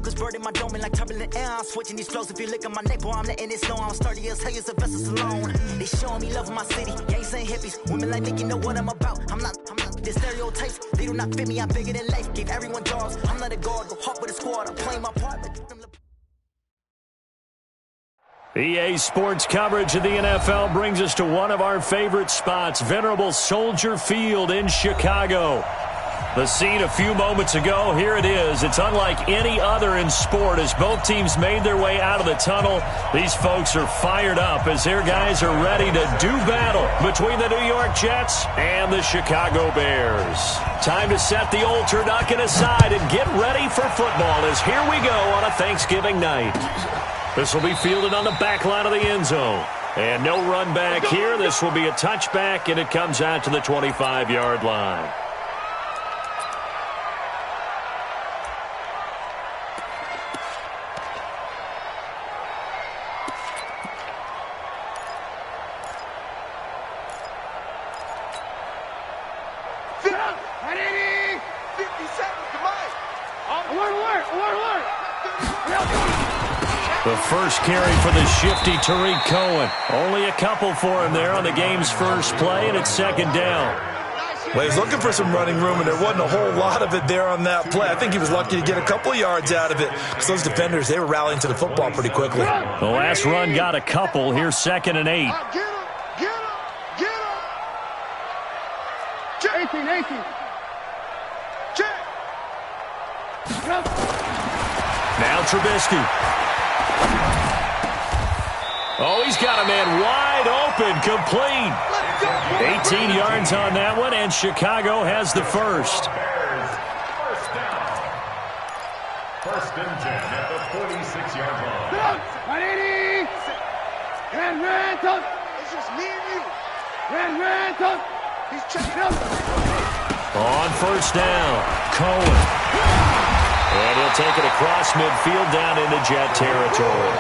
focus, bird in my dome, and like turbulent air. I'm switching these flows. If you look at my neck, boy, I'm letting it snow. I'm sturdy as hell, as a vessel alone. They showing me love in my city. Gangs ain't hippies. Women like me, you know what I'm about. I'm not the stereotypes. They do not fit me. I'm bigger than life. Give everyone jobs. I'm not a guard. Go hop with a squad. I'm playing my part. EA Sports coverage of the NFL brings us to one of our favorite spots, venerable Soldier Field in Chicago. The scene a few moments ago, here it is. It's unlike any other in sport as both teams made their way out of the tunnel. These folks are fired up as their guys are ready to do battle between the New York Jets and the Chicago Bears. Time to set the old turducken aside and get ready for football as here we go on a Thanksgiving night. This will be fielded on the back line of the end zone. And no run back here. This will be a touchback, and it comes out to the 25-yard line. The first carry for the shifty Tariq Cohen. Only a couple for him there on the game's first play, and it's second down. Well, he's looking for some running room, and there wasn't a whole lot of it there on that play. I think he was lucky to get a couple of yards out of it because those defenders, they were rallying to the football pretty quickly. The last run got a couple. Here's 2nd and 8. Get him! 18. Now Trubisky. Oh, he's got a man wide open, complete. 18 yards on that one, and Chicago has the first. First and 10 at the 46-yard line. It's just me and you. He's checking up. On first down, Cohen. And he'll take it across midfield down into Jet territory.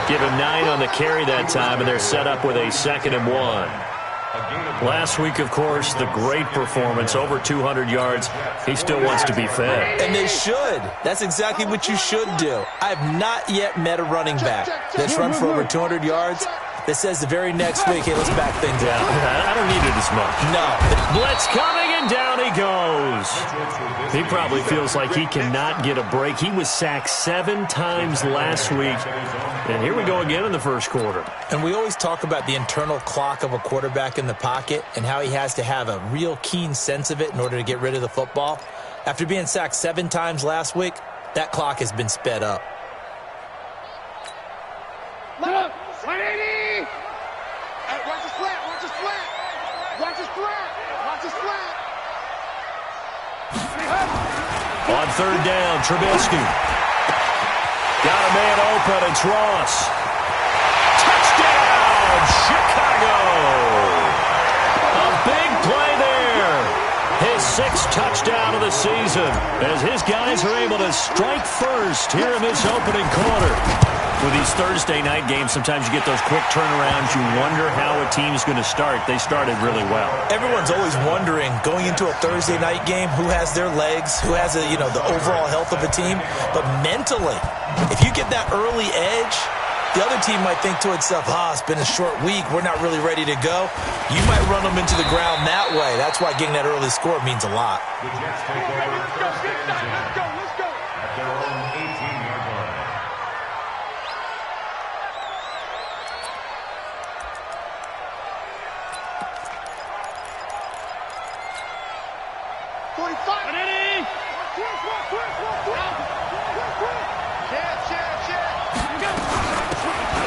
Give him 9 on the carry that time, and they're set up with a 2nd and 1. Last week, of course, the great performance, over 200 yards. He still wants to be fed. And they should. That's exactly what you should do. I have not yet met a running back that's run for over 200 yards that says the very next week, hey, let's back things out. I don't need it as much. No. Blitz coming, and down he goes. He probably feels like he cannot get a break. He was sacked 7 times last week. And here we go again in the first quarter. And we always talk about the internal clock of a quarterback in the pocket and how he has to have a real keen sense of it in order to get rid of the football. After being sacked 7 times last week, that clock has been sped up. Look, 180! Hey, watch his flat, watch his flat! Watch his flat! Watch his flat! On third down, Trubisky. Got a man open, it's Ross. Touchdown, Chicago! A big play there. His 6th touchdown of the season as his guys are able to strike first here in this opening quarter. With these Thursday night games, sometimes you get those quick turnarounds. You wonder how a team's going to start. They started really well. Everyone's always wondering, going into a Thursday night game, who has their legs, who has the overall health of a team. But mentally, if you get that early edge, the other team might think to itself, it's been a short week, we're not really ready to go. You might run them into the ground that way. That's why getting that early score means a lot. The Jets take over first and 10 at their own 18-yard line.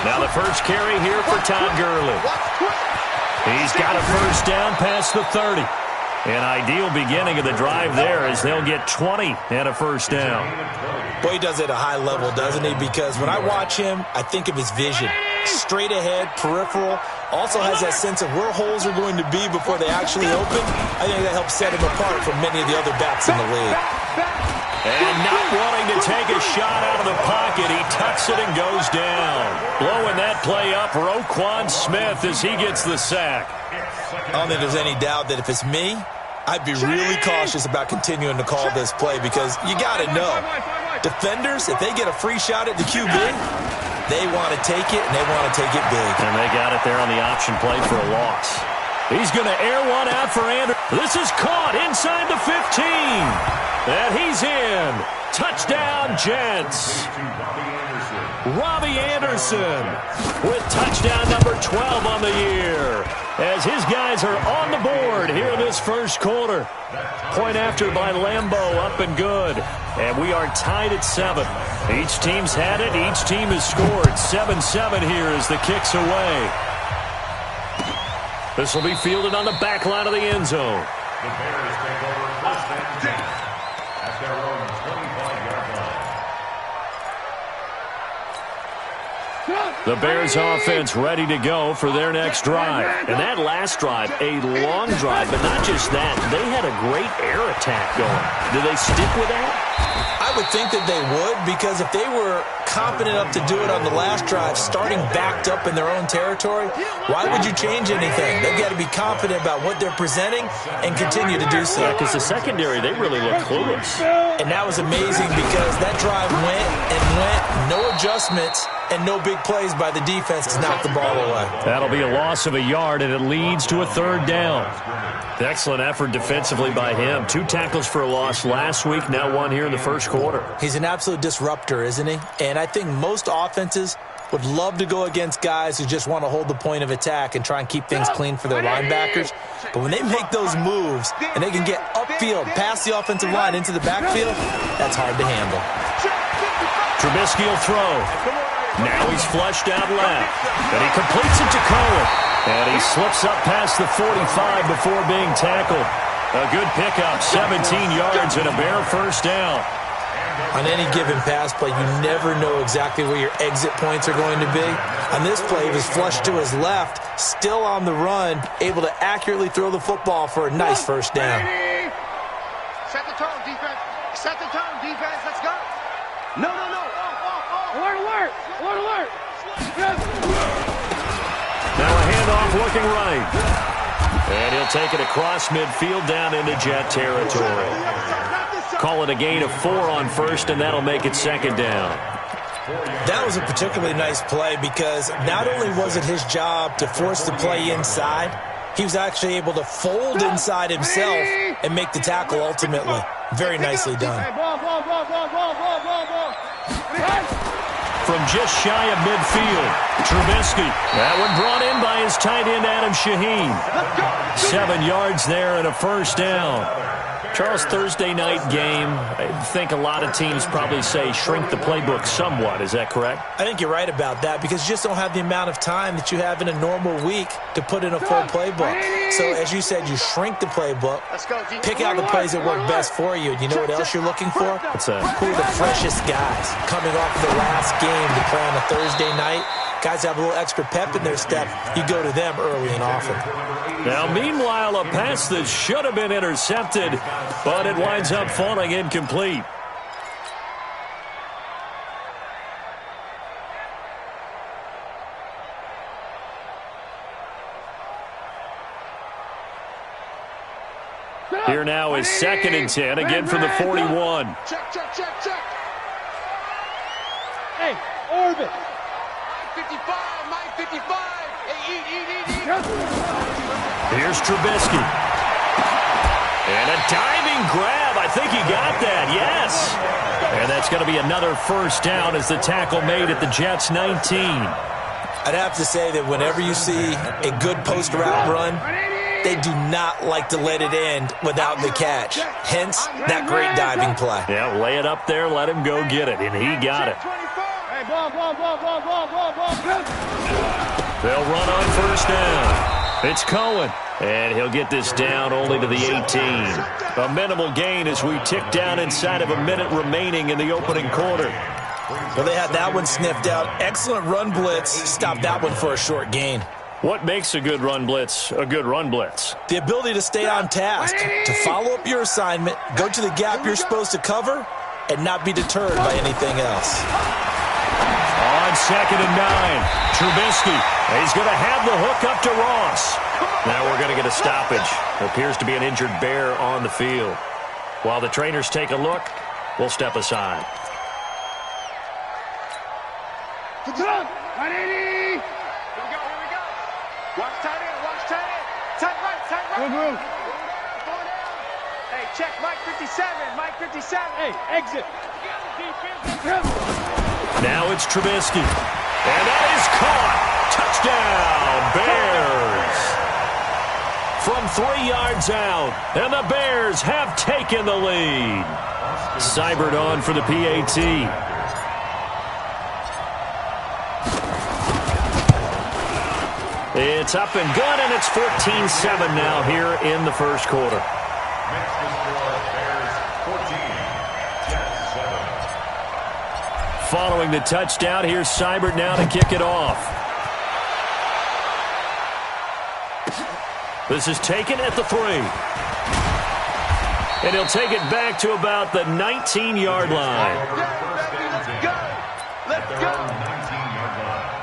Now the first carry here for Todd Gurley. He's got a first down past the 30. An ideal beginning of the drive there as they'll get 20 and a first down. Boy, he does it at a high level, doesn't he? Because when I watch him, I think of his vision. Straight ahead, peripheral, also has that sense of where holes are going to be before they actually open. I think that helps set him apart from many of the other backs in the league. And not wanting to take a shot out of the pocket, he tucks it and goes down. Blowing that play up, Roquan Smith as he gets the sack. I don't think there's any doubt that if it's me, I'd be really cautious about continuing to call this play because you got to know Defenders, if they get a free shot at the QB, they want to take it, and they want to take it big. And they got it there on the option play for a loss. He's going to air one out for Anderson. This is caught inside the 15. And he's in. Touchdown, Jets. Robbie Anderson with touchdown number 12 on the year, as his guys are on the board here in this first quarter. Point after by Lambeau, up and good. And we are tied at 7. Each team's had it. Each team has scored. 7-7 here as the kick's away. This will be fielded on the back line of the end zone. The Bears take over first and 10 at their own 25-yard line. The Bears offense ready to go for their next drive. And that last drive, a long drive, but not just that. They had a great air attack going. Do they stick with that? I would think that they would, because if they were confident enough to do it on the last drive, starting backed up in their own territory, why would you change anything? They've got to be confident about what they're presenting and continue to do so. Yeah, because the secondary, they really look clueless. And that was amazing because that drive went and went, no adjustments, and no big plays by the defense to knock the ball away. That'll be a loss of a yard, and it leads to a third down. Excellent effort defensively by him. 2 tackles for a loss last week, now 1 here in the first quarter. He's an absolute disruptor, isn't he? And I think most offenses would love to go against guys who just want to hold the point of attack and try and keep things clean for their linebackers. But when they make those moves and they can get upfield, past the offensive line into the backfield, that's hard to handle. Trubisky will throw. Now he's flushed out left. And he completes it to Cohen. And he slips up past the 45 before being tackled. A good pickup, 17 yards and a bare first down. On any given pass play, you never know exactly where your exit points are going to be. On this play, he was flushed to his left, still on the run, able to accurately throw the football for a nice first down. Set the tone, defense. Set the tone, defense. Let's go. No. Alert, alert. Alert, alert. Now a handoff looking right. And he'll take it across midfield down into Jet territory. Call it a gain of 4 on first, and that'll make it second down. That was a particularly nice play because not only was it his job to force the play inside, he was actually able to fold inside himself and make the tackle ultimately. Very nicely done. From just shy of midfield, Trubisky. That one brought in by his tight end, Adam Shaheen. 7 yards there and a first down. Charles, Thursday night game, I think a lot of teams probably say shrink the playbook somewhat. Is that correct? I think you're right about that because you just don't have the amount of time that you have in a normal week to put in a full playbook. So, as you said, you shrink the playbook, pick out the plays that work best for you. You know what else you're looking for? What's that? Who are the freshest guys coming off of the last game to play on a Thursday night? Guys have a little extra pep in their step. You go to them early and often. Now, meanwhile, a pass that should have been intercepted, but it winds up falling incomplete. Here now is 2nd and 10, again from the 41. Check. Hey, orbit. 55. Hey, eat. Here's Trubisky. And a diving grab. I think he got that, yes. And that's going to be another first down as the tackle made at the Jets' 19. I'd have to say that whenever you see a good post route run, they do not like to let it end without the catch. Hence, that great diving play. Yeah, lay it up there, let him go get it, and he got it. They'll run on first down. It's Cohen, and he'll get this down only to the 18. A minimal gain as we tick down inside of a minute remaining in the opening quarter. Well, they had that one sniffed out. Excellent run blitz. Stopped that one for a short gain. What makes a good run blitz a good run blitz? The ability to stay on task, to follow up your assignment, go to the gap you're supposed to cover, and not be deterred by anything else. On 2nd and 9, Trubisky. He's going to have the hook up to Ross. Now we're going to get a stoppage. Appears to be an injured Bear on the field. While the trainers take a look, we'll step aside. 180. Here we go. Watch tight end. Tight right. Move. Hey, check Mike 57. Hey, exit. Now it's Trubisky. And that is caught. Touchdown, Bears. From 3 yards out, and the Bears have taken the lead. Seibert on for the PAT. It's up and good, and it's 14-7 now here in the first quarter. Makes the score Bears 14, Jets 7. Following the touchdown, here's Seibert now to kick it off. This is taken at the 3. And he'll take it back to about the 19-yard line. Let's go. 19-yard line.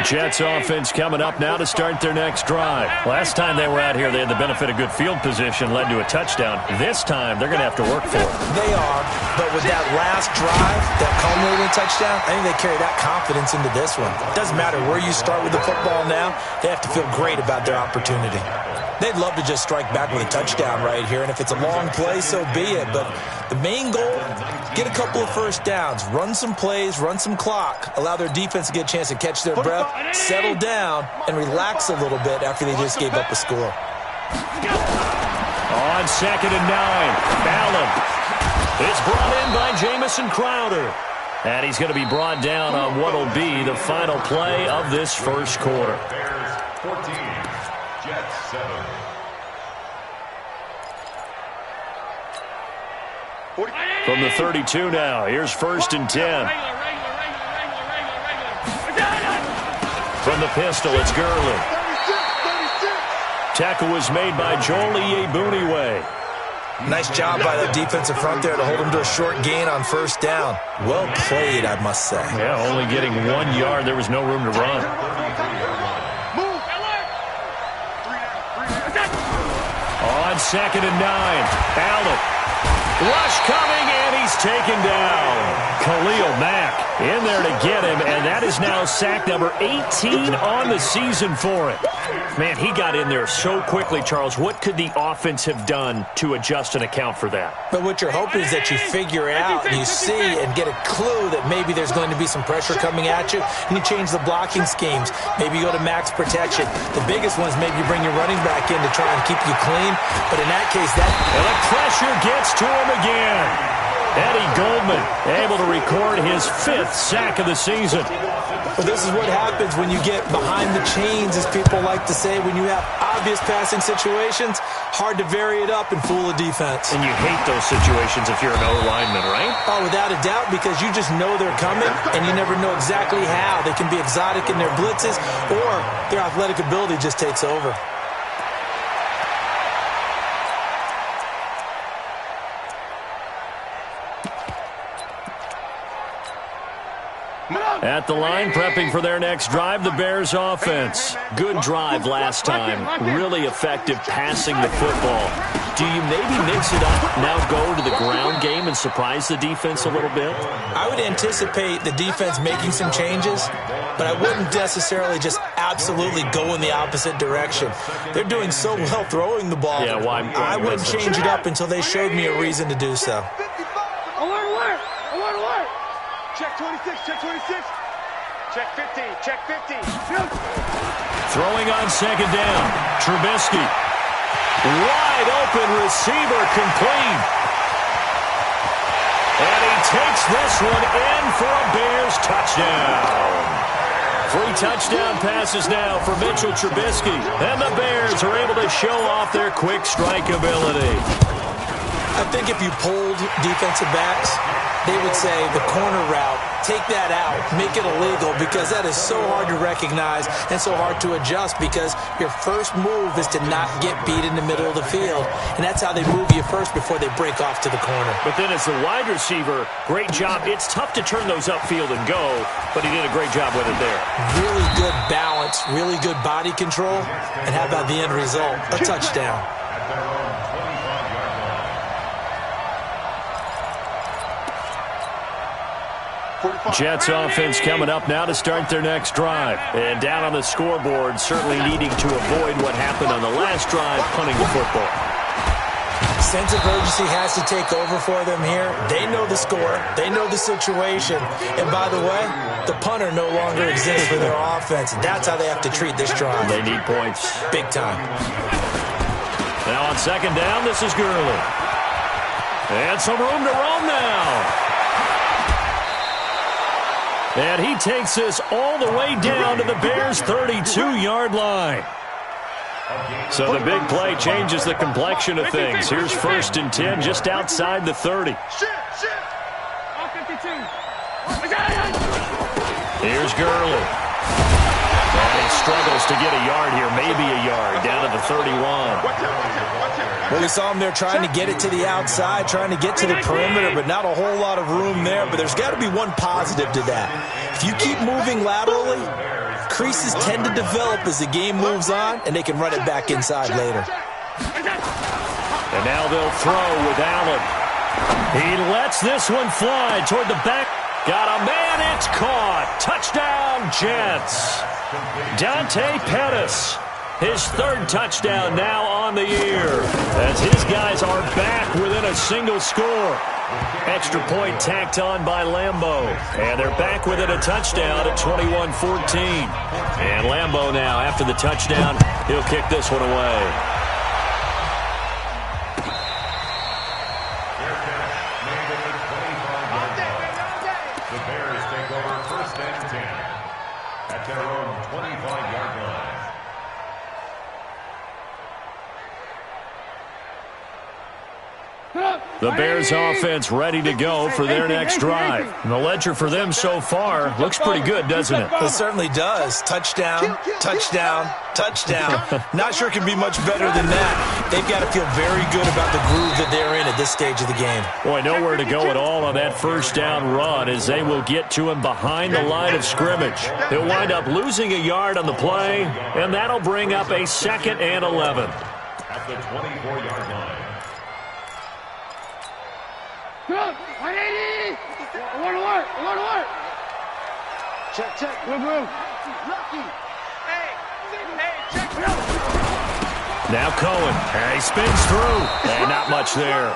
Jets offense coming up now to start their next drive. Last time they were out here, they had the benefit of good field position, led to a touchdown. This time, they're going to have to work for it. They are, but with that last drive, that culminating touchdown, I think they carry that confidence into this one. It doesn't matter where you start with the football now, they have to feel great about their opportunity. They'd love to just strike back with a touchdown right here, and if it's a long play, so be it. But the main goal, get a couple of first downs, run some plays, run some clock, allow their defense to get a chance to catch their breath, settle down, and relax a little bit after they just gave up a score. On 2nd and 9, Allen is brought in by Jamison Crowder. And he's going to be brought down on what will be the final play of this first quarter. Bears 14, Jets 7. From the 32 now, here's 1st and 10. From the pistol, it's Gurley. 36. Tackle was made by Joel Iyiegbuniwe. Nice job by the defensive front there to hold him to a short gain on first down. Well played, I must say. Yeah, only getting 1 yard. There was no room to run. On 2nd and 9, Allen. Rush coming, and he's taken down. Khalil Mack in there to get him, and that is now sack number 18 on the season for him. Man, he got in there so quickly, Charles. What could the offense have done to adjust and account for that? But what you're hoping is that you figure out, and you see and get a clue that maybe there's going to be some pressure coming at you, and you change the blocking schemes. Maybe you go to max protection. The biggest one is maybe you bring your running back in to try and keep you clean. But in that case, and the pressure gets to him again. Eddie Goldman able to record his 5th sack of the season. Well, this is what happens when you get behind the chains, as people like to say. When you have obvious passing situations, hard to vary it up and fool a defense. And you hate those situations if you're an O-lineman, right? Oh, without a doubt, because you just know they're coming, and you never know exactly how. They can be exotic in their blitzes, or their athletic ability just takes over. At the line, prepping for their next drive, the Bears offense. Good drive last time. Really effective passing the football. Do you maybe mix it up, now go to the ground game and surprise the defense a little bit? I would anticipate the defense making some changes, but I wouldn't necessarily just absolutely go in the opposite direction. They're doing so well throwing the ball. Yeah, why I wouldn't change it up until they showed me a reason to do so. Alert! Check 26, check 26. Check 50, check 50. Throwing on 2nd down. Trubisky. Wide open receiver complete. And he takes this one in for a Bears touchdown. 3 touchdown passes now for Mitchell Trubisky. And the Bears are able to show off their quick strike ability. I think if you polled defensive backs, they would say the corner route, take that out, make it illegal, because that is so hard to recognize and so hard to adjust, because your first move is to not get beat in the middle of the field, and that's how they move you first before they break off to the corner. But then as the wide receiver, great job. It's tough to turn those upfield and go, but he did a great job with it there. Really good balance, really good body control, and how about the end result? A touchdown. Jets offense coming up now to start their next drive. And down on the scoreboard, certainly needing to avoid what happened on the last drive, punting the football. Sense of urgency has to take over for them here. They know the score. They know the situation. And by the way, the punter no longer exists for their offense. That's how they have to treat this drive. They need points. Big time. Now on second down, this is Gurley. And some room to roam now. And he takes this all the way down to the Bears' 32-yard line. So the big play changes the complexion of things. Here's 1st and 10 just outside the 30. Here's Gurley. And he struggles to get a yard here, maybe a yard, down to the 31. Well, we saw him there trying to get it to the outside, trying to get to the perimeter, but not a whole lot of room there. But there's got to be one positive to that. If you keep moving laterally, creases tend to develop as the game moves on, and they can run it back inside later. And now they'll throw with Allen. He lets this one fly toward the back. Got a man, it's caught. Touchdown, Jets. Dante Pettis. His 3rd touchdown now on the year, as his guys are back within a single score. Extra point tacked on by Lambeau. And they're back within a touchdown at 21-14. And Lambeau now, after the touchdown, he'll kick this one away. The Bears offense ready to go for their next drive. And the ledger for them so far looks pretty good, doesn't it? It certainly does. Touchdown, touchdown, touchdown. Not sure it can be much better than that. They've got to feel very good about the groove that they're in at this stage of the game. Boy, nowhere to go at all on that 1st down run, as they will get to him behind the line of scrimmage. He'll wind up losing a yard on the play, and that'll bring up a 2nd and 11. At the 24-yard line. 180! Alert, alert! Check. Move. Lucky. Hey, check. Now Cohen. And he spins through. And not much there.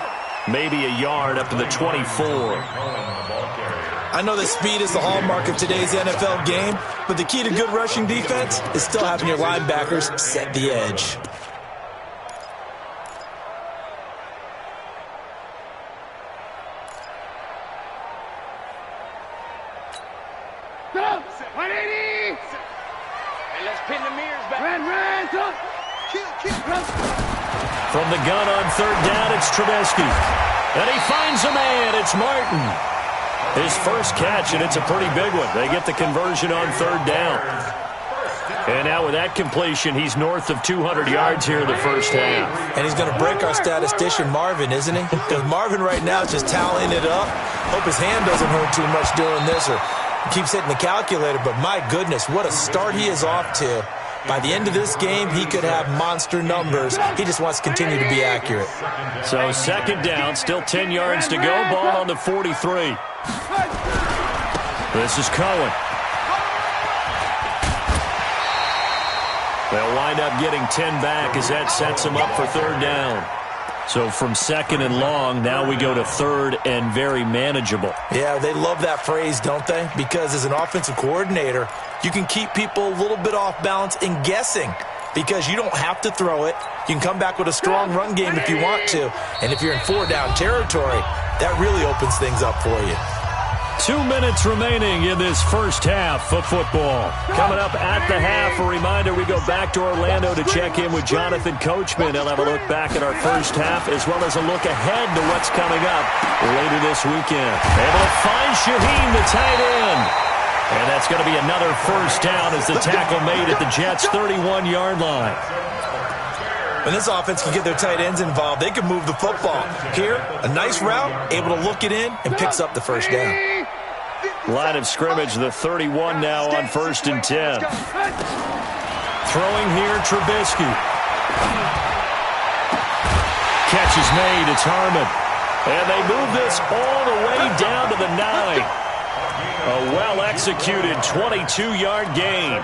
Maybe a yard up to the 24. I know that speed is the hallmark of today's NFL game, but the key to good rushing defense is still having your linebackers set the edge. From the gun on 3rd down, it's Trubisky. And he finds a man. It's Martin. His first catch, and it's a pretty big one. They get the conversion on 3rd down. And now with that completion, he's north of 200 yards here in the first half. And he's going to break our statistician, Marvin, isn't he? Because Marvin right now is just tallying it up. Hope his hand doesn't hurt too much doing this or keeps hitting the calculator. But my goodness, what a start he is off to. By the end of this game, he could have monster numbers. He just wants to continue to be accurate. So 2nd down, still 10 yards to go. Ball on the 43. This is Cohen. They'll wind up getting 10 back as that sets them up for 3rd down. So from 2nd and long, now we go to 3rd and very manageable. Yeah, they love that phrase, don't they? Because as an offensive coordinator, you can keep people a little bit off balance and guessing because you don't have to throw it. You can come back with a strong run game if you want to. And if you're in 4-down territory, that really opens things up for you. 2 minutes remaining in this first half of football. Coming up at the half, a reminder we go back to Orlando to check in with Jonathan Coachman. He'll have a look back at our first half as well as a look ahead to what's coming up later this weekend. Able to find Shaheen, the tight end. And that's going to be another first down as the tackle made at the Jets' 31-yard line. When this offense can get their tight ends involved, they can move the football. Here, a nice route, able to look it in, and picks up the first down. Line of scrimmage, the 31 now on 1st and 10. Throwing here, Trubisky. Catch is made, it's Harmon. And they move this all the way down to the 9. A well-executed 22-yard gain.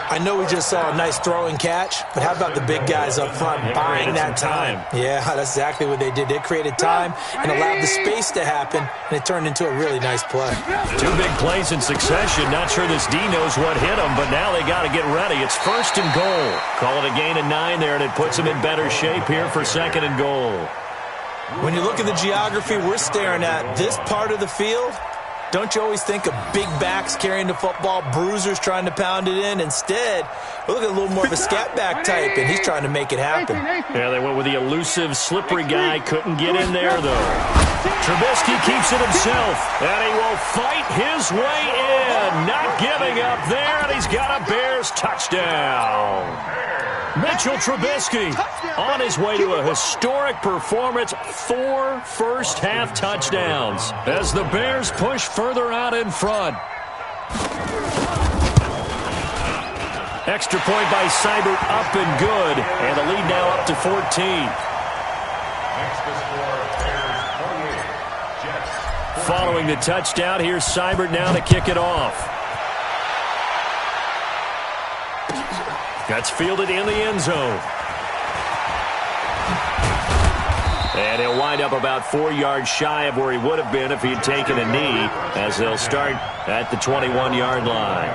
I know we just saw a nice throwing catch, but how about the big guys up front buying that time? Yeah, that's exactly what they did. They created time and allowed the space to happen, and it turned into a really nice play. 2 big plays in succession. Not sure this D knows what hit them, but now they got to get ready. It's 1st and goal. Call it a gain of 9 there, and it puts them in better shape here for 2nd and goal. When you look at the geography we're staring at, this part of the field, don't you always think of big backs carrying the football, bruisers trying to pound it in? Instead, we look at a little more of a scat back type, and he's trying to make it happen. Yeah, they went with the elusive, slippery guy. Couldn't get in there, though. Trubisky keeps it himself, and he will fight his way in. Not giving up there, and he's got a Bears touchdown. Mitchell Trubisky on his way to a historic performance, 4 first-half touchdowns as the Bears push further out in front. Extra point by Seibert, up and good, and the lead now up to 14. Next to score, Bears 28, Jets 48. Following the touchdown, here's Seibert now to kick it off. That's fielded in the end zone. And he'll wind up about 4 yards shy of where he would have been if he had taken a knee, as they'll start at the 21-yard line.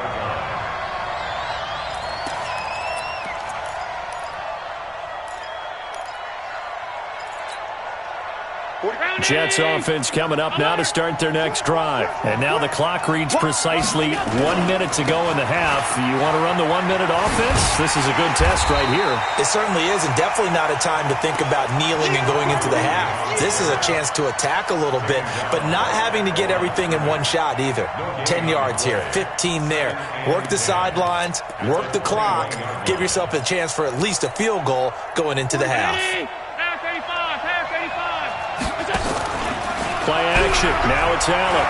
Jets offense coming up now to start their next drive. And now the clock reads precisely 1 minute to go in the half. You want to run the 1 minute offense? This is a good test right here. It certainly is, and definitely not a time to think about kneeling and going into the half. This is a chance to attack a little bit, but not having to get everything in one shot either. 10 yards here, 15 there. Work the sidelines, work the clock, give yourself a chance for at least a field goal going into the half. Play action. Now it's Allen.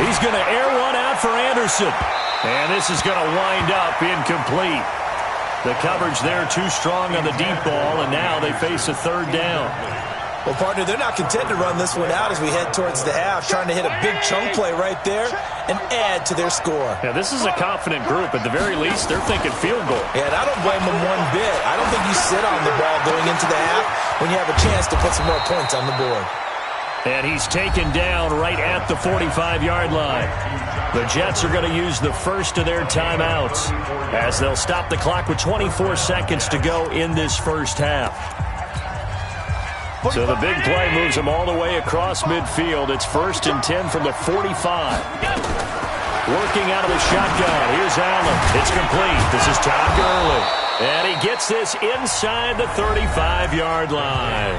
He's going to air one out for Anderson. And this is going to wind up incomplete. The coverage there too strong on the deep ball, and now they face a 3rd down. Well, partner, they're not content to run this one out as we head towards the half, trying to hit a big chunk play right there and add to their score. Yeah, this is a confident group. At the very least, they're thinking field goal. Yeah, and I don't blame them one bit. I don't think you sit on the ball going into the half when you have a chance to put some more points on the board. And he's taken down right at the 45-yard line. The Jets are going to use the first of their timeouts as they'll stop the clock with 24 seconds to go in this first half. So the big play moves them all the way across midfield. It's 1st and 10 from the 45. Working out of the shotgun. Here's Allen. It's complete. This is Todd Gurley. And he gets this inside the 35-yard line.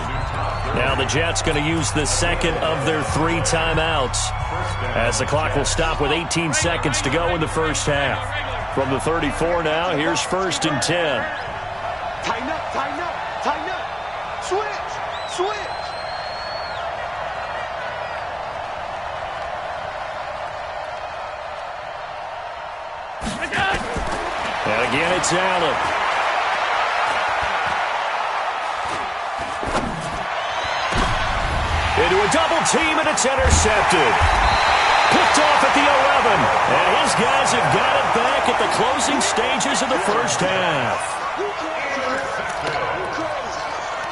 Now the Jets going to use the second of their 3 timeouts as the clock will stop with 18 seconds to go in the first half. From the 34 now, here's 1st and 10. Tighten up, tighten up, tighten up. Switch, switch. And again, it's Allen. Into a double team, and it's intercepted. Picked off at the 11. And his guys have got it back at the closing stages of the first half.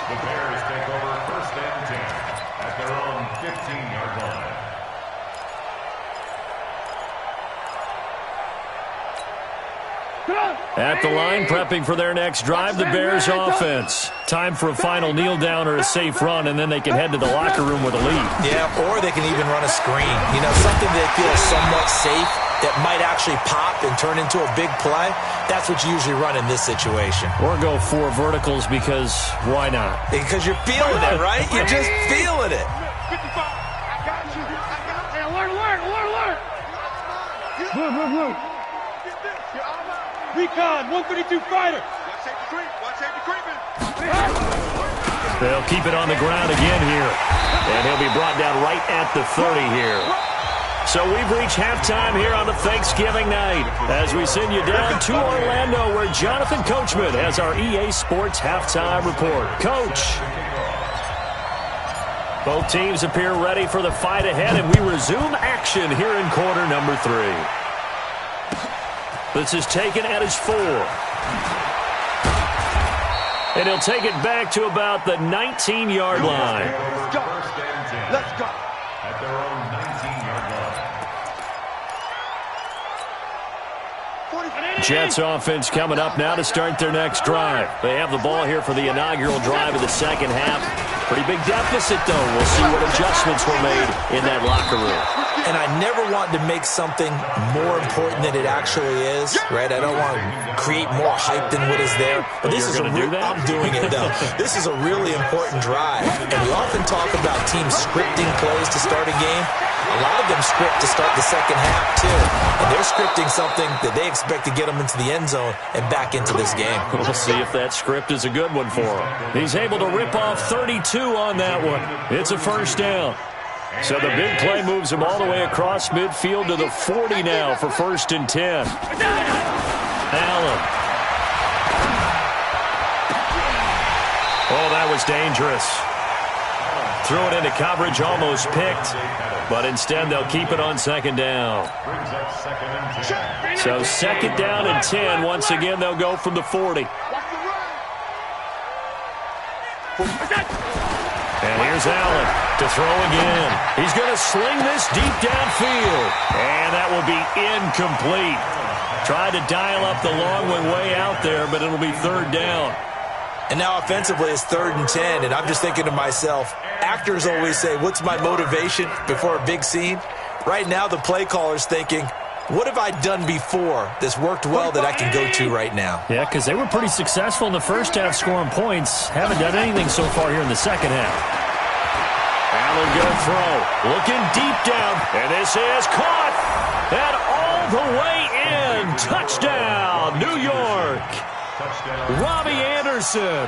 The Bears take over 1st and 10 at their own 15-yard line. At the line, prepping for their next drive, the Bears offense. Time for a final kneel down or a safe run, and then they can head to the locker room with a lead. Yeah, or they can even run a screen. You know, something that feels somewhat safe that might actually pop and turn into a big play. That's what you usually run in this situation. Or go 4 verticals because why not? Because you're feeling it, right? You're just feeling it. 55. I got you. Hey, alert. Blue. Recon, 132 fighter. Watch safety creeping. They'll keep it on the ground again here. And he'll be brought down right at the 30 here. So we've reached halftime here on the Thanksgiving night as we send you down to Orlando where Jonathan Coachman has our EA Sports halftime report. Coach. Both teams appear ready for the fight ahead, and we resume action here in quarter number 3. This is taken at his 4. And he'll take it back to about the 19-yard line. Let's go. At their own 19-yard line. Jets offense coming up now to start their next drive. They have the ball here for the inaugural drive of the second half. Pretty big deficit, though. We'll see what adjustments were made in that locker room. And I never want to make something more important than it actually is, right? I don't want to create more hype than what is there. But this is I'm doing it, though. This is a really important drive. And we often talk about teams scripting plays to start a game. A lot of them script to start the second half, too. And they're scripting something that they expect to get them into the end zone and back into this game. We'll see if that script is a good one for him. He's able to rip off 32 on that one. It's a first down. So the big play moves him all the way across midfield to the 40 now for 1st and 10. Allen. Oh, that was dangerous. Threw it into coverage, almost picked. But instead, they'll keep it on 2nd down. So 2nd down and 10. Once again, they'll go from the 40. And here's Allen to throw again. He's going to sling this deep downfield. And that will be incomplete. Tried to dial up the long one way out there, but it'll be 3rd down. And now offensively it's 3rd and 10, and I'm just thinking to myself, actors always say, what's my motivation before a big scene? Right now the play caller's thinking, what have I done before that's worked well that I can go to right now? Yeah, because they were pretty successful in the first half scoring points. Haven't done anything so far here in the second half. Allen going to throw. Looking deep down. And this is caught. And all the way in. Touchdown, New York. Robbie Anderson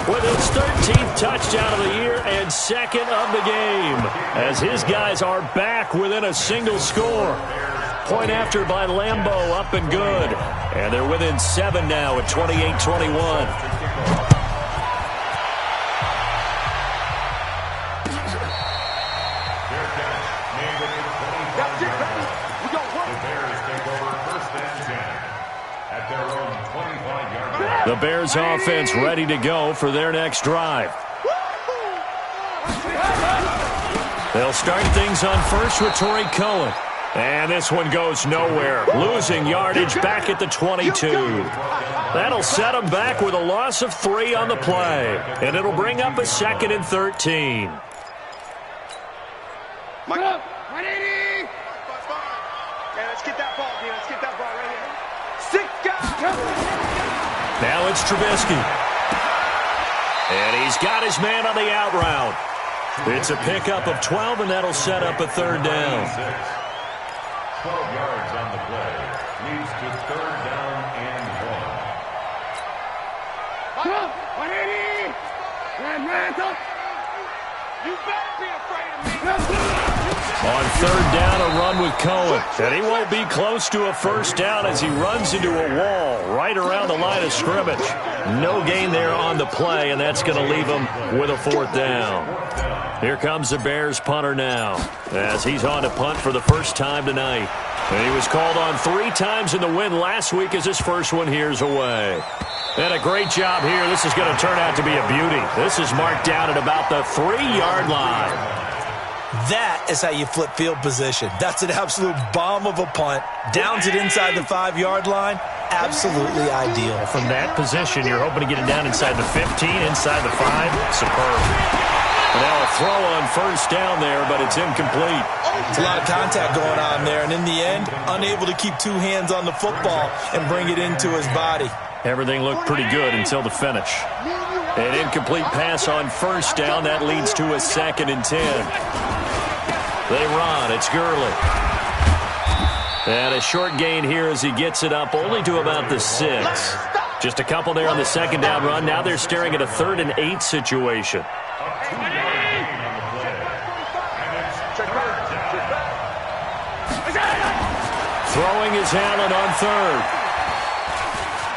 with his 13th touchdown of the year and 2nd of the game. As his guys are back within a single score. Point after by Lambeau, up and good. And they're within 7 now at 28-21. The Bears offense ready to go for their next drive. They'll start things on first with Torrey Cohen. And this one goes nowhere. Losing yardage back at the 22. That'll set them back with a loss of 3 on the play. And it'll bring up a 2nd and 13. Mike up. 180. Yeah, let's get that ball, dude. Let's get that ball right here. 6 guys. Now it's Trubisky. And he's got his man on the out route. It's a pickup of 12, and that'll set up a 3rd down. 12 yards on the play. Leads to 3rd down and 180. You better be afraid of me. On 3rd down, a run with Cohen. And he won't be close to a first down as he runs into a wall right around the line of scrimmage. No gain there on the play, and that's going to leave him with a 4th down. Here comes the Bears punter now as he's on to punt for the first time tonight. And he was called on 3 times in the win last week as his first one here's away. And a great job here. This is going to turn out to be a beauty. This is marked down at about the 3-yard line. That is how you flip field position. That's an absolute bomb of a punt. Downs it inside the 5-yard line. absolutely ideal. From that position, you're hoping to get it down inside the 15, inside the 5. Superb. And now a throw on first down there, but it's incomplete. It's a lot of contact going on there, and in the end, unable to keep two hands on the football and bring it into his body. Everything looked pretty good until the finish. An incomplete pass on first down. That leads to a 2nd and 10. They run. It's Gurley. And a short gain here as he gets it up only to about the 6. Just a couple there on the 2nd down run. Now they're staring at a 3rd and 8 situation. Throwing is Allen on 3rd.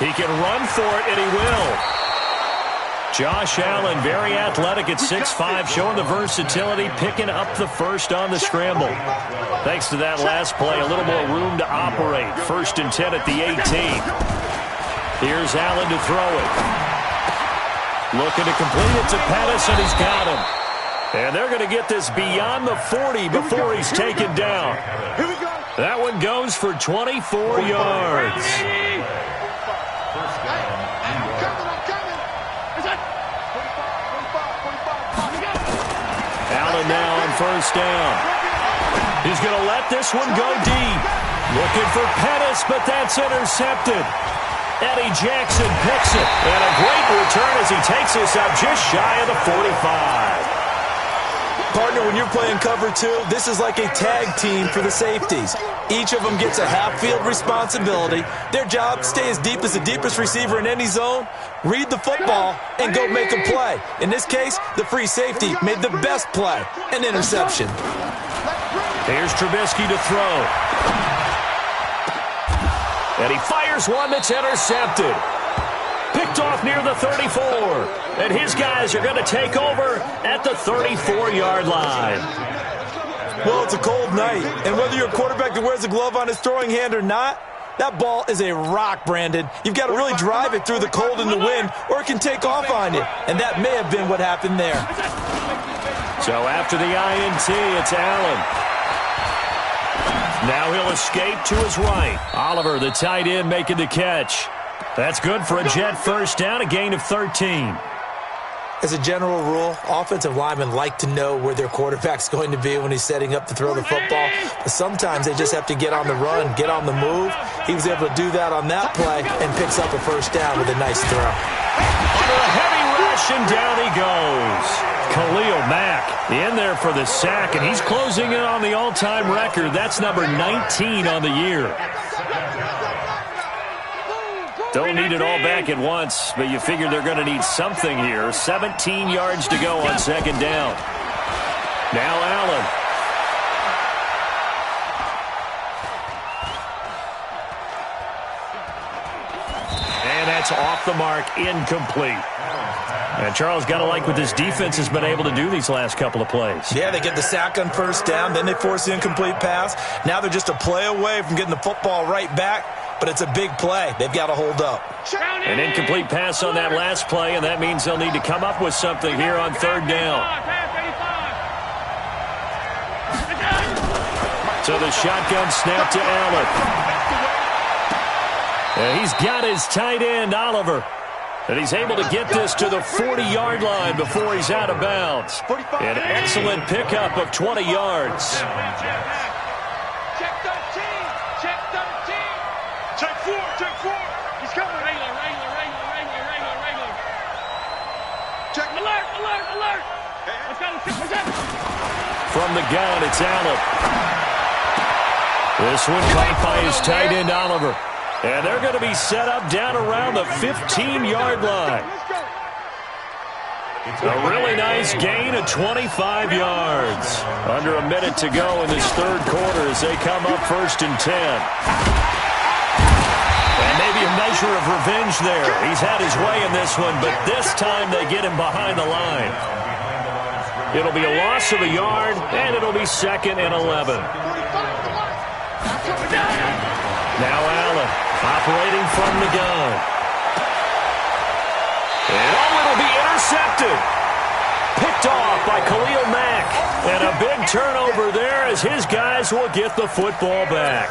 He can run for it, and he will. Josh Allen, very athletic at 6'5", showing the versatility, picking up the first on the scramble. Thanks to that last play, a little more room to operate. 1st and 10 at the 18. Here's Allen to throw it. Looking to complete it to Pettis, and he's got him. And they're going to get this beyond the 40 before he's taken down. That one goes for 24 yards. Allen now on first down. He's going to let this one go deep. Looking for Pettis, but that's intercepted. Eddie Jackson picks it. And a great return as he takes this up just shy of the 45. Partner, when you're playing cover 2, this is like a tag team for the safeties. Each of them gets a half-field responsibility. Their job, stay as deep as the deepest receiver in any zone, read the football, and go make a play. In this case, the free safety made the best play, an interception. Here's Trubisky to throw. And he fires one that's intercepted. Picked off near the 34. And his guys are going to take over at the 34-yard line. Well, it's a cold night, and whether you're a quarterback that wears a glove on his throwing hand or not, that ball is a rock, Brandon. You've got to really drive it through the cold and the wind, or it can take off on you. And that may have been what happened there. So after the INT, it's Allen. Now he'll escape to his right. Oliver, the tight end, making the catch. That's good for a Jet first down, a gain of 13. As a general rule, offensive linemen like to know where their quarterback's going to be when he's setting up to throw the football. But sometimes they just have to get on the run, get on the move. He was able to do that on that play and picks up a first down with a nice throw. Under a heavy rush, and down he goes. Khalil Mack in there for the sack, and he's closing in on the all-time record. That's number 19 on the year. Don't need it all back at once, but you figure they're going to need something here. 17 yards to go on 2nd down. Now Allen. And that's off the mark, incomplete. And Charles, got to like what this defense has been able to do these last couple of plays. Yeah, they get the sack on first down, then they force the incomplete pass. Now they're just a play away from getting the football right back. But it's a big play. They've got to hold up. An incomplete pass on that last play, and that means they'll need to come up with something here on 3rd down. So the shotgun snap to Allen. And he's got his tight end, Oliver. And he's able to get this to the 40-yard line before he's out of bounds. An excellent pickup of 20 yards. Check 4. He's coming. Regular. Check. Alert. Let's go. From the gun, it's Allen. This one caught by his tight end, Oliver. And they're going to be set up down around the 15-yard line. A really nice gain of 25 yards. Under a minute to go in this 3rd quarter as they come up 1st and 10. And maybe a measure of revenge there. He's had his way in this one, but this time they get him behind the line. It'll be a loss of a yard, and it'll be 2nd and 11. Now Allen operating from the gun. And it'll be intercepted. Picked off by Khalil Mack. And a big turnover there as his guys will get the football back.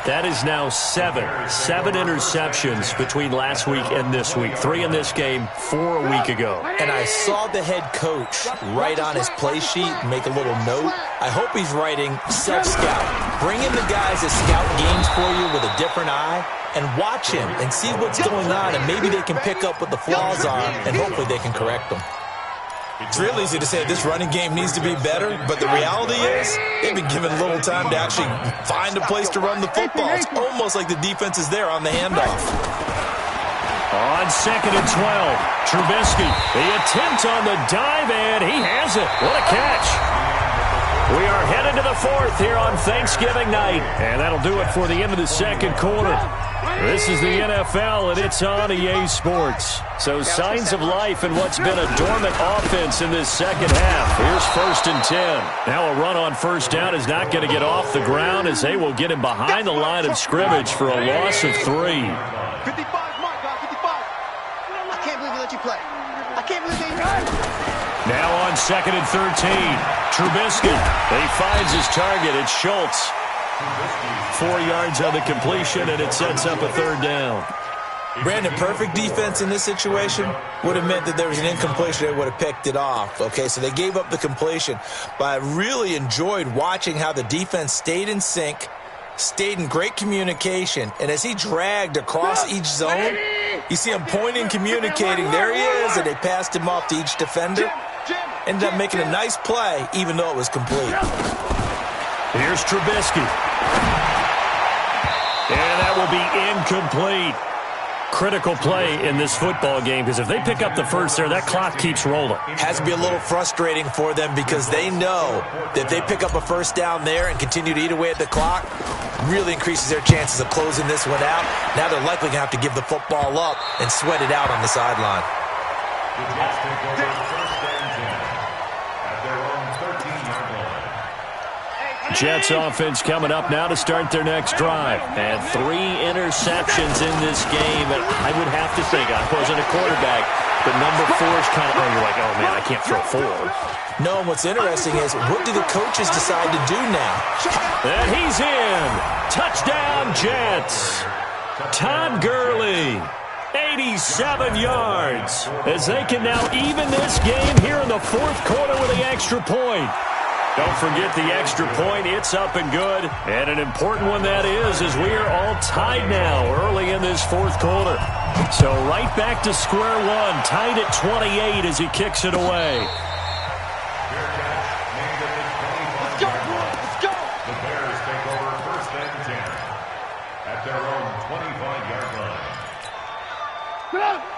That is now 7 interceptions between last week and this week. 3 in this game, 4 a week ago. And I saw the head coach write on his play sheet and make a little note. I hope he's writing self-scout. Bring in the guys that scout games for you with a different eye and watch him and see what's going on, and maybe they can pick up what the flaws are, and hopefully they can correct them. It's real easy to say this running game needs to be better, but the reality is they've been given little time to actually find a place to run the football. It's almost like the defense is there on the handoff. On 2nd and 12, Trubisky, the attempt on the dive, and he has it. What a catch. We are headed to the 4th here on Thanksgiving night, and that'll do it for the end of the second quarter. This is the NFL, and it's on EA Sports. So signs of life in what's been a dormant offense in this second half. Here's 1st and 10. Now a run on first down is not going to get off the ground as they will get him behind the line of scrimmage for a loss of 3. 55, Mark, 55. I can't believe he let you play. I can't believe he Now on 2nd and 13, Trubisky. He finds his target. It's Schultz. 4 yards on the completion, and it sets up a 3rd down. Brandon, perfect defense in this situation would have meant that there was an incompletion. They would have picked it off. Okay, so they gave up the completion. But I really enjoyed watching how the defense stayed in sync, stayed in great communication, and as he dragged across each zone, you see him pointing, communicating. There he is, and they passed him off to each defender. Ended up making a nice play, even though it was complete. Here's Trubisky. And that will be incomplete. Critical play in this football game, because if they pick up the first there, that clock keeps rolling. Has to be a little frustrating for them because they know that if they pick up a first down there and continue to eat away at the clock, really increases their chances of closing this one out. Now they're likely going to have to give the football up and sweat it out on the sideline. The Jets take over 1st and 10 at their own 13-yard line. Jets offense coming up now to start their next drive. And 3 interceptions in this game. And I would have to think, I wasn't a quarterback, but number 4 is kind of, you're like, oh, man, I can't throw 4. No, and what's interesting is, what do the coaches decide to do now? And he's in. Touchdown, Jets. Todd Gurley, 87 yards, as they can now even this game here in the 4th quarter with the extra point. Don't forget the extra point. It's up and good. And an important one that is, as we are all tied now early in this 4th quarter. So right back to square one, tied at 28 as he kicks it away. Let's go, let's go. The Bears take over 1st and 10 at their own 25-yard line.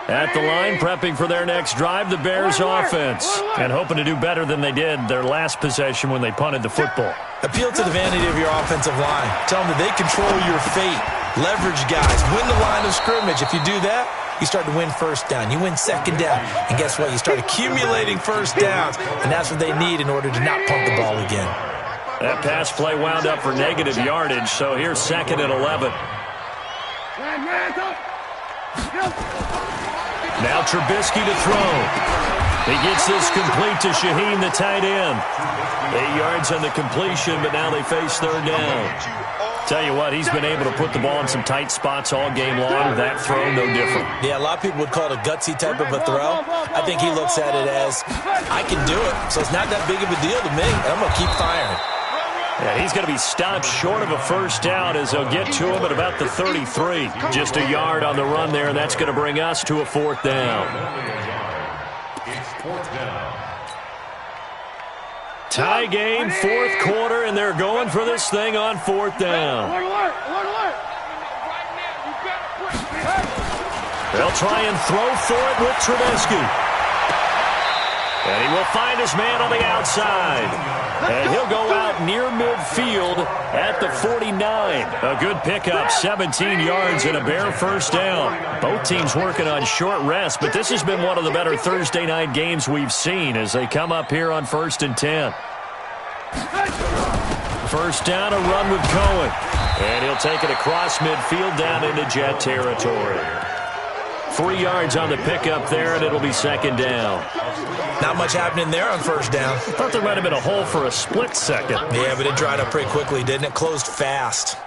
At the line, prepping for their next drive, the Bears offense. And hoping to do better than they did their last possession when they punted the football. Appeal to the vanity of your offensive line. Tell them that they control your fate. Leverage guys. Win the line of scrimmage. If you do that, you start to win first down. You win second down. And guess what? You start accumulating first downs. And that's what they need in order to not pump the ball again. That pass play wound up for negative yardage, so here's 2nd and 11. Now Trubisky to throw. He gets this complete to Shaheen, the tight end. 8 yards on the completion, but now they face 3rd down. Tell you what, he's been able to put the ball in some tight spots all game long. That throw, no different. Yeah, a lot of people would call it a gutsy type of a throw. I think he looks at it as, I can do it, so it's not that big of a deal to me. I'm going to keep firing. Yeah, he's going to be stopped short of a first down as they'll get to him at about the 33. Just a yard on the run there, and that's going to bring us to a 4th down. It's 4th down. Tie game, 4th quarter, and they're going for this thing on 4th down. They'll try and throw for it with Trubisky. And he will find his man on the outside. And he'll go out near midfield at the 49. A good pickup, 17 yards and a bare first down. Both teams working on short rest, but this has been one of the better Thursday night games we've seen as they come up here on 1st and 10. First down, a run with Cohen. And he'll take it across midfield down into Jet territory. 3 yards on the pickup there, and it'll be 2nd down. Not much happening there on first down. I thought there might have been a hole for a split second. Yeah, but it dried up pretty quickly, didn't it? Closed fast.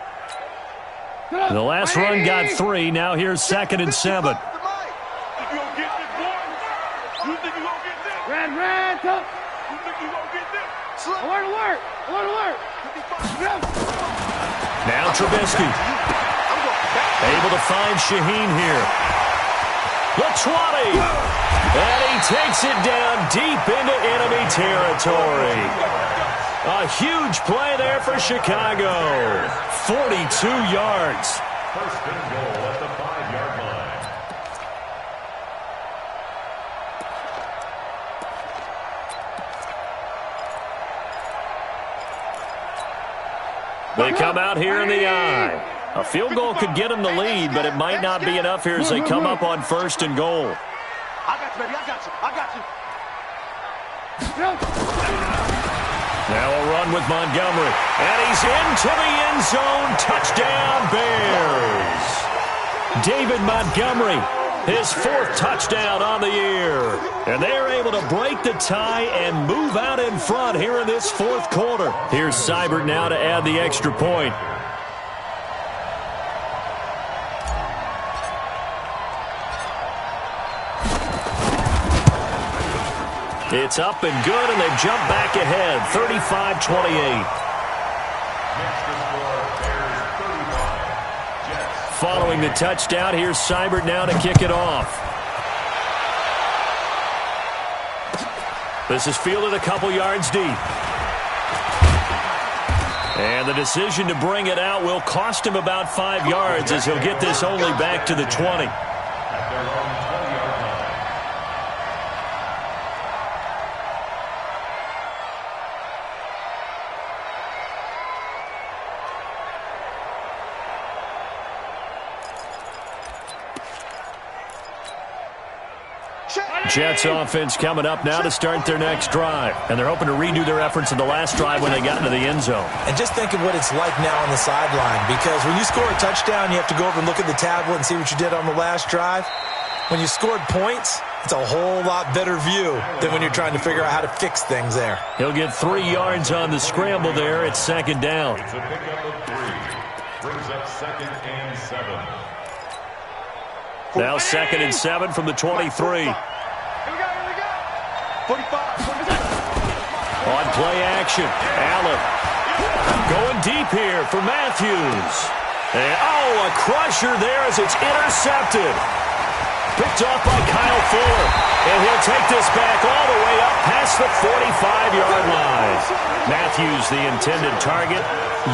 The last run got 3. Now here's 2nd and 7. Red, up. You think you gonna get this? Alert. Now Trubisky. Able to find Shaheen here. The 20. And he takes it down deep into enemy territory. A huge play there for Chicago. 42 yards. First and goal at the 5-yard line. They come out here in the eye. A field goal could get them the lead, but it might not be enough here as they come up on 1st and goal. I got you, baby. I got you. Now a run with Montgomery. And he's into the end zone. Touchdown, Bears. David Montgomery, his 4th touchdown on the year. And they're able to break the tie and move out in front here in this 4th quarter. Here's Seibert now to add the extra point. It's up and good, and they've jumped back ahead, 35-28. Following the touchdown, here's Seibert now to kick it off. This is fielded a couple yards deep. And the decision to bring it out will cost him about 5 yards as he'll get this only back to the 20. Jets offense coming up now to start their next drive. And they're hoping to redo their efforts in the last drive when they got into the end zone. And just think of what it's like now on the sideline, because when you score a touchdown, you have to go over and look at the tablet and see what you did on the last drive. When you scored points, it's a whole lot better view than when you're trying to figure out how to fix things there. He'll get 3 yards on the scramble there. It's 2nd down. It's a pickup of 3. Brings up 2nd and 7. Now 2nd and 7 from the 23. 45. On play action, Allen going deep here for Matthews. And, a crusher there as it's intercepted. Picked off by Kyle Fuller. And he'll take this back all the way up past the 45-yard line. Matthews, the intended target.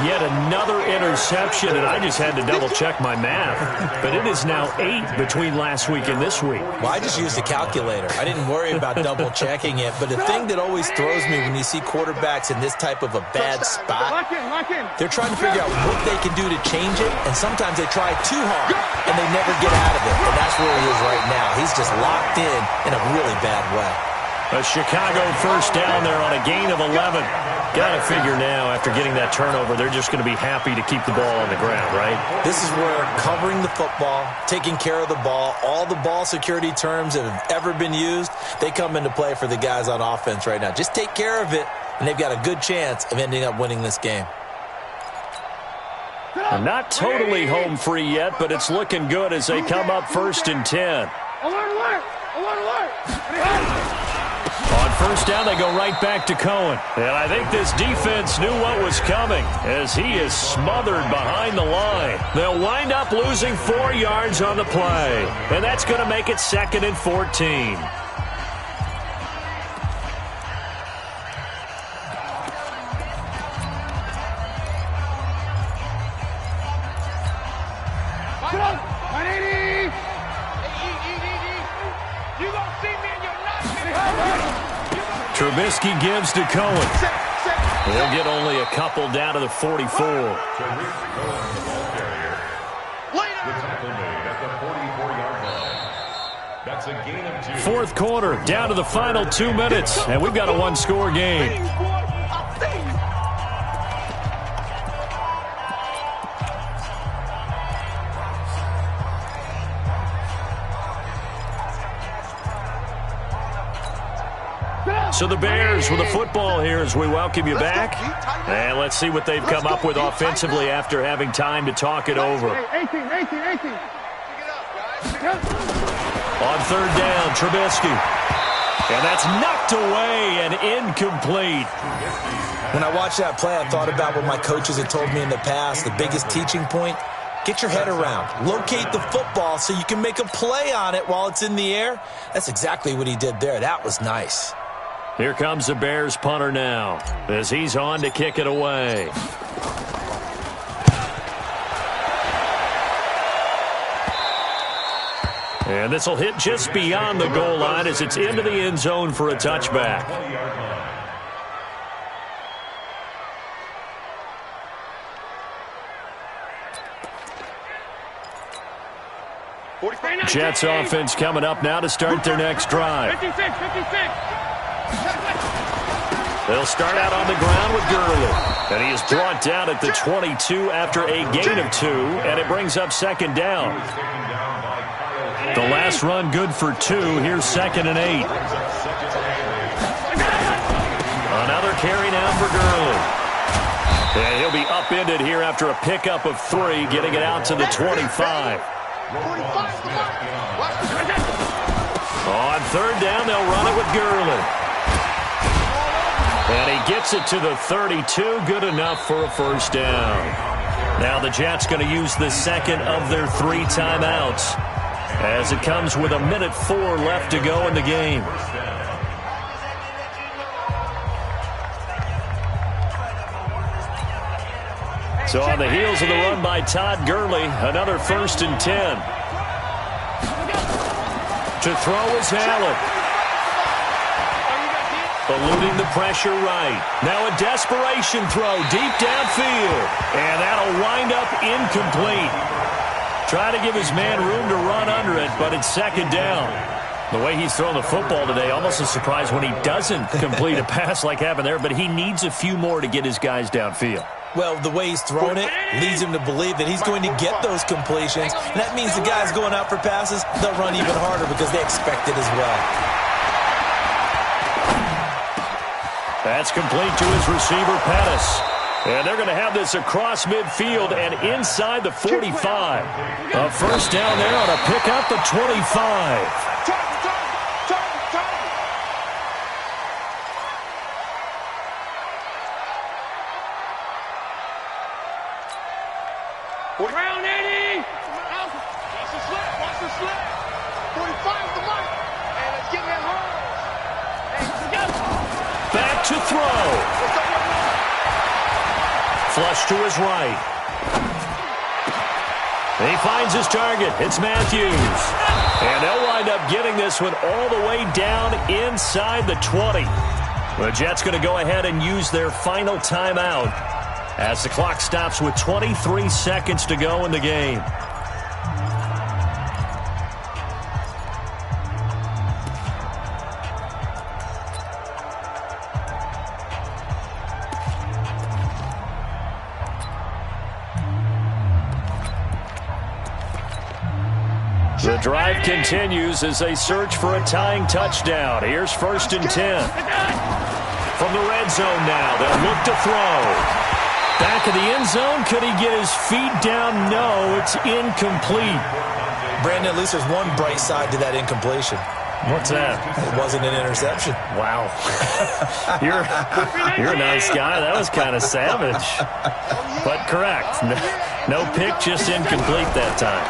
Yet another interception, and I just had to double-check my math. But it is now 8 between last week and this week. Well, I just used a calculator. I didn't worry about double-checking it. But the thing that always throws me when you see quarterbacks in this type of a bad spot, they're trying to figure out what they can do to change it, and sometimes they try too hard, and they never get out of it. And that's where he is right now. He's just locked in a really bad way. A Chicago first down there on a gain of 11. Got to figure now, after getting that turnover, they're just going to be happy to keep the ball on the ground, right? This is where covering the football, taking care of the ball, all the ball security terms that have ever been used, they come into play for the guys on offense right now. Just take care of it, and they've got a good chance of ending up winning this game. Not totally home free yet, but it's looking good as they come up 1st and 10. Alert! On first down, they go right back to Cohen. And I think this defense knew what was coming as he is smothered behind the line. They'll wind up losing 4 yards on the play. And that's going to make it 2nd and 14. Trubisky gives to Cohen. He'll get only a couple down to the 44. That's a gain of 2. Fourth quarter, down to the final 2 minutes, and we've got a one-score game. So So the Bears with the football here as we welcome you back. And let's see what they've come up with offensively after having time to talk it over. 18. On third down, Trubisky. And that's knocked away and incomplete. When I watched that play, I thought about what my coaches had told me in the past. The biggest teaching point, get your head around. Locate the football so you can make a play on it while it's in the air. That's exactly what he did there. That was nice. Here comes the Bears punter now as he's on to kick it away. And this will hit just beyond the goal line as it's into the end zone for a touchback. Jets offense coming up now to start their next drive. 56. They'll start out on the ground with Gurley. And he is brought down at the 22 after a gain of 2, and it brings up second down. The last run good for 2. Here's 2nd and 8. Another carry now for Gurley. And he'll be upended here after a pickup of 3, getting it out to the 25. On third down, they'll run it with Gurley. And he gets it to the 32. Good enough for a first down. Now the Jets going to use the second of their 3 timeouts as it comes with 1:04 left to go in the game. So on the heels of the run by Todd Gurley, another 1st and 10. To throw is Allen. Eluding the pressure right. Now a desperation throw deep downfield. And that'll wind up incomplete. Try to give his man room to run under it, but it's second down. The way he's throwing the football today, almost a surprise when he doesn't complete a pass like happened there, but he needs a few more to get his guys downfield. Well, the way he's thrown it leads him to believe that he's going to get those completions. And that means the guys going out for passes, they'll run even harder because they expect it as well. That's complete to his receiver, Pettis. And they're going to have this across midfield and inside the 45. A first down there on a pickup at 25. Round 80. Watch the slip. 45 the mark. Hey, let's get that home. Hey, together. Back to throw. Flush to his right. He finds his target. It's Matthews. And they'll wind up getting this one all the way down inside the 20. The Jets going to go ahead and use their final timeout as the clock stops with 23 seconds to go in the game. The drive continues as they search for a tying touchdown. Here's 1st and 10. From the red zone now, they'll look to throw. Back of the end zone, could he get his feet down? No, it's incomplete. Brandon, at least there's one bright side to that incompletion. What's that? It wasn't an interception. Wow. You're a nice guy. That was kind of savage. But correct. No pick, just incomplete that time.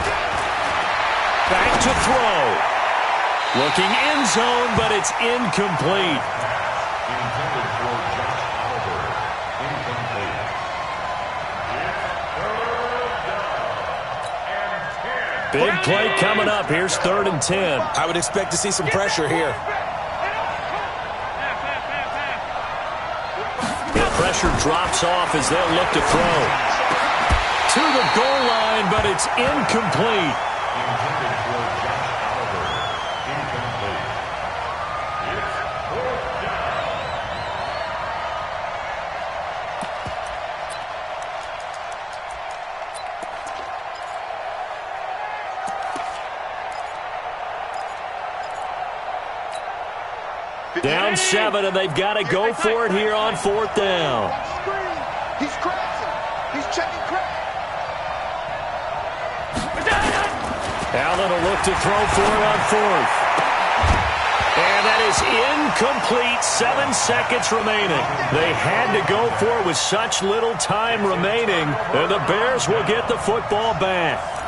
Back to throw. Looking end zone, but it's incomplete. Big play coming up. Here's 3rd and 10. I would expect to see some pressure here. The pressure drops off as they'll look to throw. To the goal line, but it's incomplete. Down down 7, and they've got to go for it here on 4th down. He's crashing. He's checking crack. Allen will look to throw for it on 4th. And that is incomplete. 7 seconds remaining. They had to go for it with such little time remaining, and the Bears will get the football back.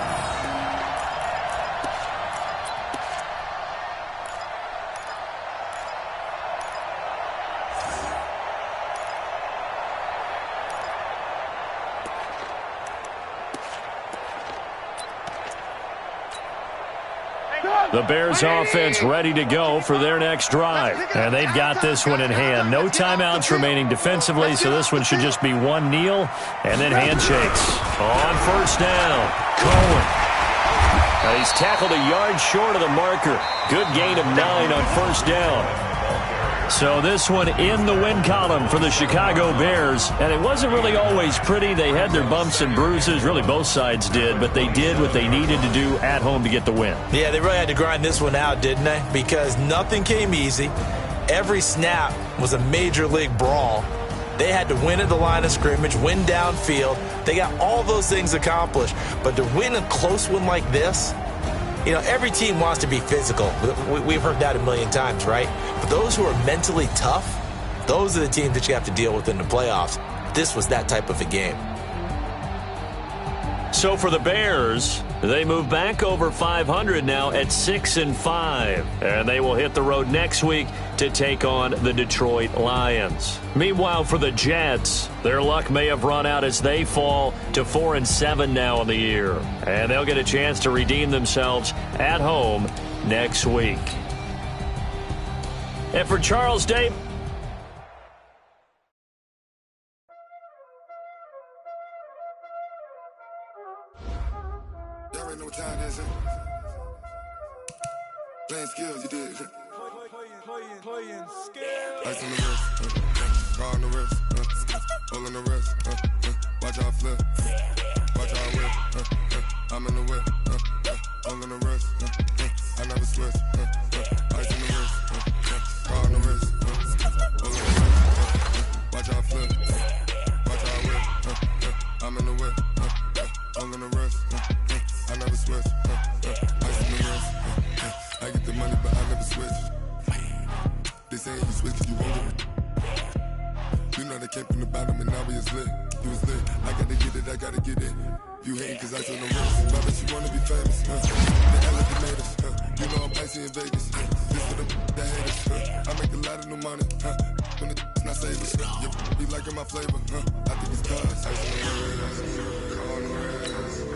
The Bears offense ready to go for their next drive. And they've got this one in hand. No timeouts remaining defensively, so this one should just be one kneel and then handshakes. On 1st down, Cohen. Now he's tackled a yard short of the marker. Good gain of 9 on 1st down. So this one in the win column for the Chicago Bears. And it wasn't really always pretty. They had their bumps and bruises. Really, both sides did. But they did what they needed to do at home to get the win. Yeah, they really had to grind this one out, didn't they? Because nothing came easy. Every snap was a major league brawl. They had to win at the line of scrimmage, win downfield. They got all those things accomplished. But to win a close one like this, you know, every team wants to be physical. We've heard that a million times, right? But those who are mentally tough, those are the teams that you have to deal with in the playoffs. This was that type of a game. So for the Bears, they move back over 500 now at 6-5. And they will hit the road next week to take on the Detroit Lions. Meanwhile, for the Jets, their luck may have run out as they fall to 4-7 now in the year. And they'll get a chance to redeem themselves at home next week. And for Charles Day, Y'all already know what time it is, playing skills, you did. Playing skills. Ice on the wrist, car on the wrist, hole in the wrist, watch out flip, watch out whip, I'm in the whip, hole in the wrist, I never switch, ice on the wrist, car on the wrist, hole in the wrist, watch out flip, watch out whip, I'm in the whip, hole in the wrist, I never switch, ice on the wrist, I get the money but I never switch. They saying you switch cause you want it. You know they came from the bottom and now we is lit. You was lit, I gotta get it. You hating cause I told them rest. But I bet you wanna be famous, They hella tomatoes, You know I'm icy in Vegas, This for them that haters, I make a lot of new money, When it's not savers, You be liking my flavor, I think it's cause ice on the wrist, on the wrist,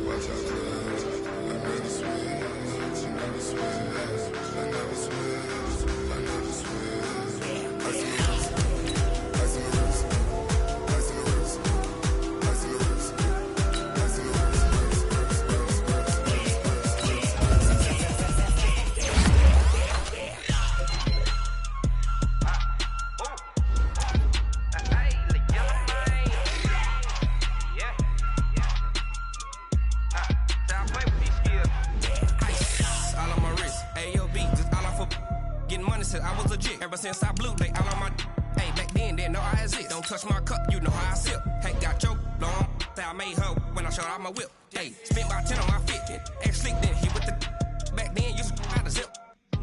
watch out class, I never switch, you never switch, I never switch. Since I blew, they all on my hey, back then, didn't know I exist. Don't touch my cup, you know how I sip. Hey, got your long, say I made her when I showed out my whip. Hey, spent about 10 on my fit. Ex-slick, then he with the back then, used to out the zip.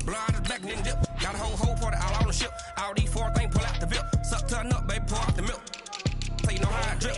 Blow out his back, then dip. Got a whole party all on the ship. All these 4 things pull out the bip. Suck to a nut, baby, pour out the milk. So you know how I drip.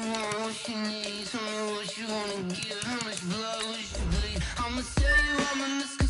want, what you need. Tell me what you wanna give. How much blood would you bleed? I'ma tell you I'm in the sky.